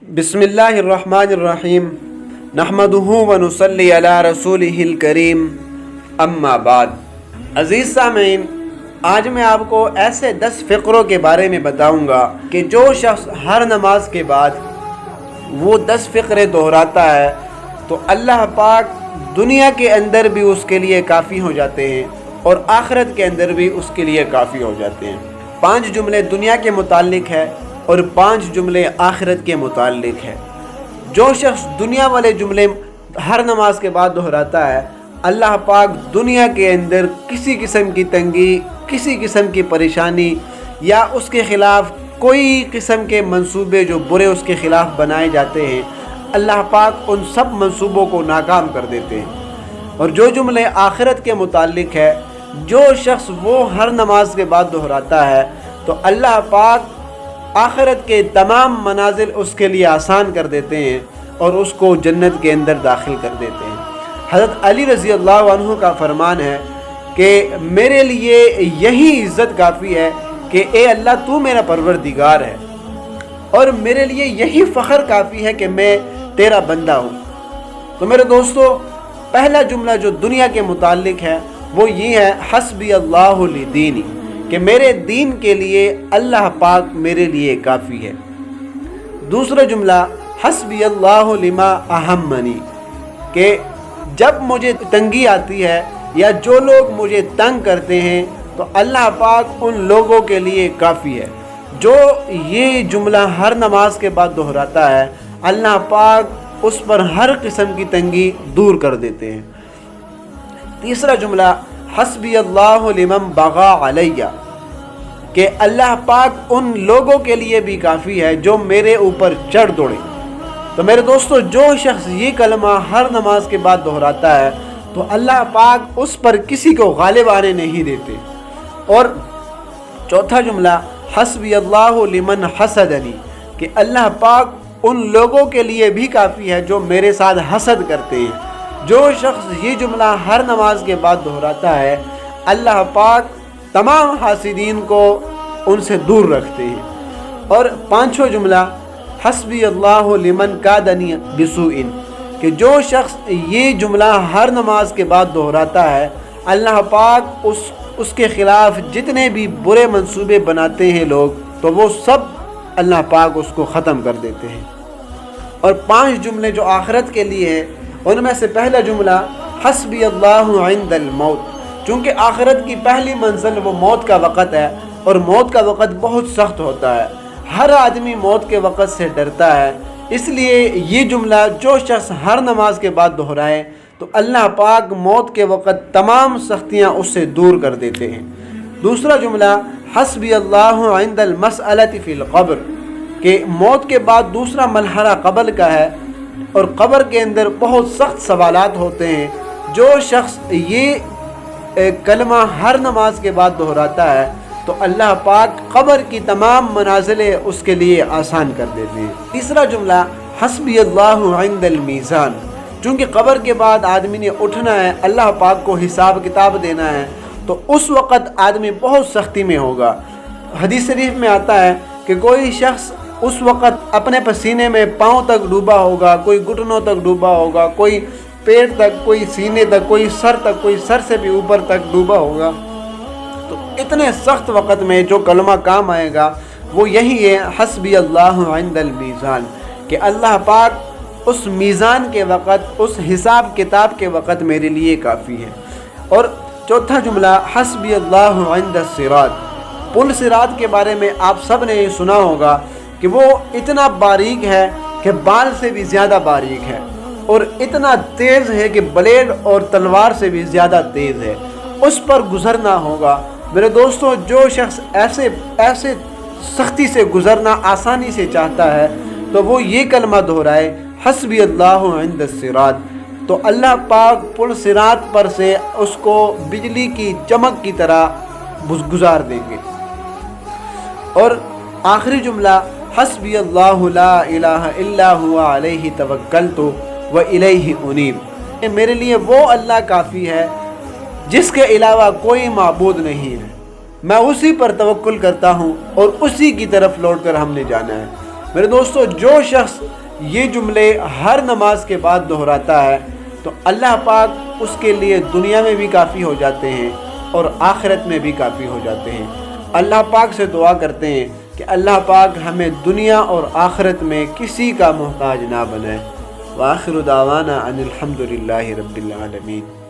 بسم اللہ الرحمن الرحیم نحمدہ و نصلی علی رسولہ الکریم اما بعد۔ عزیز سامعین، آج میں آپ کو ایسے 10 فقروں کے بارے میں بتاؤں گا کہ جو شخص ہر نماز کے بعد وہ 10 فقرے دہراتا ہے تو اللہ پاک دنیا کے اندر بھی اس کے لیے کافی ہو جاتے ہیں اور آخرت کے اندر بھی اس کے لیے کافی ہو جاتے ہیں۔ 5 جملے دنیا کے متعلق ہے اور 5 جملے آخرت کے متعلق ہے۔ جو شخص دنیا والے جملے ہر نماز کے بعد دہراتا ہے، اللہ پاک دنیا کے اندر کسی قسم کی تنگی، کسی قسم کی پریشانی یا اس کے خلاف کوئی قسم کے منصوبے جو برے اس کے خلاف بنائے جاتے ہیں، اللہ پاک ان سب منصوبوں کو ناکام کر دیتے ہیں۔ اور جو جملے آخرت کے متعلق ہے، جو شخص وہ ہر نماز کے بعد دہراتا ہے تو اللہ پاک آخرت کے تمام منازل اس کے لیے آسان کر دیتے ہیں اور اس کو جنت کے اندر داخل کر دیتے ہیں۔ حضرت علی رضی اللہ عنہ کا فرمان ہے کہ میرے لیے یہی عزت کافی ہے کہ اے اللہ تو میرا پروردگار ہے، اور میرے لیے یہی فخر کافی ہے کہ میں تیرا بندہ ہوں۔ تو میرے دوستو، پہلا جملہ جو دنیا کے متعلق ہے وہ یہ ہے حسبی اللہ لدینی، کہ میرے دین کے لیے اللہ پاک میرے لیے کافی ہے۔ دوسرا جملہ حسبی اللہ لما اہمنی، کہ جب مجھے تنگی آتی ہے یا جو لوگ مجھے تنگ کرتے ہیں تو اللہ پاک ان لوگوں کے لیے کافی ہے۔ جو یہ جملہ ہر نماز کے بعد دہراتا ہے، اللہ پاک اس پر ہر قسم کی تنگی دور کر دیتے ہیں۔ تیسرا جملہ حسبی اللہ لمن بغى علیہ، کہ اللہ پاک ان لوگوں کے لیے بھی کافی ہے جو میرے اوپر چڑھ دوڑے۔ تو میرے دوستو، جو شخص یہ کلمہ ہر نماز کے بعد دہراتا ہے تو اللہ پاک اس پر کسی کو غالب آنے نہیں دیتے۔ اور چوتھا جملہ حسبی اللہ لمن حسدنی، کہ اللہ پاک ان لوگوں کے لیے بھی کافی ہے جو میرے ساتھ حسد کرتے ہیں۔ جو شخص یہ جملہ ہر نماز کے بعد دہراتا ہے، اللہ پاک تمام حاسدین کو ان سے دور رکھتے ہیں۔ اور پانچواں جملہ حسبی اللہ لمن کادنی بسوء، کہ جو شخص یہ جملہ ہر نماز کے بعد دہراتا ہے، اللہ پاک اس کے خلاف جتنے بھی برے منصوبے بناتے ہیں لوگ، تو وہ سب اللہ پاک اس کو ختم کر دیتے ہیں۔ اور 5 جملے جو آخرت کے لیے ہیں، ان میں سے پہلا جملہ حسبی اللہ عند الموت، چونکہ آخرت کی پہلی منزل وہ موت کا وقت ہے اور موت کا وقت بہت سخت ہوتا ہے۔ ہر آدمی موت کے وقت سے ڈرتا ہے، اس لیے یہ جملہ جو شخص ہر نماز کے بعد دہرائے تو اللہ پاک موت کے وقت تمام سختیاں اس سے دور کر دیتے ہیں۔ دوسرا جملہ حسبی اللہ عند المسألۃ فی القبر، کہ موت کے بعد دوسرا مرحلہ قبر کا ہے اور قبر کے اندر بہت سخت سوالات ہوتے ہیں۔ جو شخص یہ کلمہ ہر نماز کے بعد دہراتا ہے تو اللہ پاک قبر کی تمام منازلیں اس کے لیے آسان کر دیتے ہیں۔ تیسرا جملہ حسبی اللہ عند المیزان، چونکہ قبر کے بعد آدمی نے اٹھنا ہے، اللہ پاک کو حساب کتاب دینا ہے، تو اس وقت آدمی بہت سختی میں ہوگا۔ حدیث شریف میں آتا ہے کہ کوئی شخص اس وقت اپنے پسینے میں پاؤں تک ڈوبا ہوگا، کوئی گھٹنوں تک ڈوبا ہوگا، کوئی پیٹ تک، کوئی سینے تک، کوئی سر تک، کوئی سر سے بھی اوپر تک ڈوبا ہوگا۔ تو اتنے سخت وقت میں جو کلمہ کام آئے گا وہ یہی ہے حسبی اللہ عند المیزان، کہ اللہ پاک اس میزان کے وقت، اس حساب کتاب کے وقت میرے لیے کافی ہے۔ اور چوتھا جملہ حسبی اللہ عند الصراط، پل صراط کے بارے میں آپ سب نے یہ سنا ہوگا کہ وہ اتنا باریک ہے کہ بال سے بھی زیادہ باریک ہے، اور اتنا تیز ہے کہ بلیڈ اور تلوار سے بھی زیادہ تیز ہے، اس پر گزرنا ہوگا۔ میرے دوستو، جو شخص ایسے سختی سے گزرنا آسانی سے چاہتا ہے تو وہ یہ کلمہ دہرائے حسبی اللہ عند الصراط، تو اللہ پاک پل صراط پر سے اس کو بجلی کی چمک کی طرح گزار دیں گے۔ اور آخری جملہ حسبی اللہ لا الہ الا هو علیہ توکلت وَإِلَيْهِ أُنِيبُ، میرے لیے وہ اللہ کافی ہے جس کے علاوہ کوئی معبود نہیں ہے، میں اسی پر توکل کرتا ہوں اور اسی کی طرف لوٹ کر ہم نے جانا ہے۔ میرے دوستو، جو شخص یہ جملے ہر نماز کے بعد دہراتا ہے تو اللہ پاک اس کے لیے دنیا میں بھی کافی ہو جاتے ہیں اور آخرت میں بھی کافی ہو جاتے ہیں۔ اللہ پاک سے دعا کرتے ہیں کہ اللہ پاک ہمیں دنیا اور آخرت میں کسی کا محتاج نہ بنائے۔ وآخر دعوانا ان الحمد للہ رب العالمین۔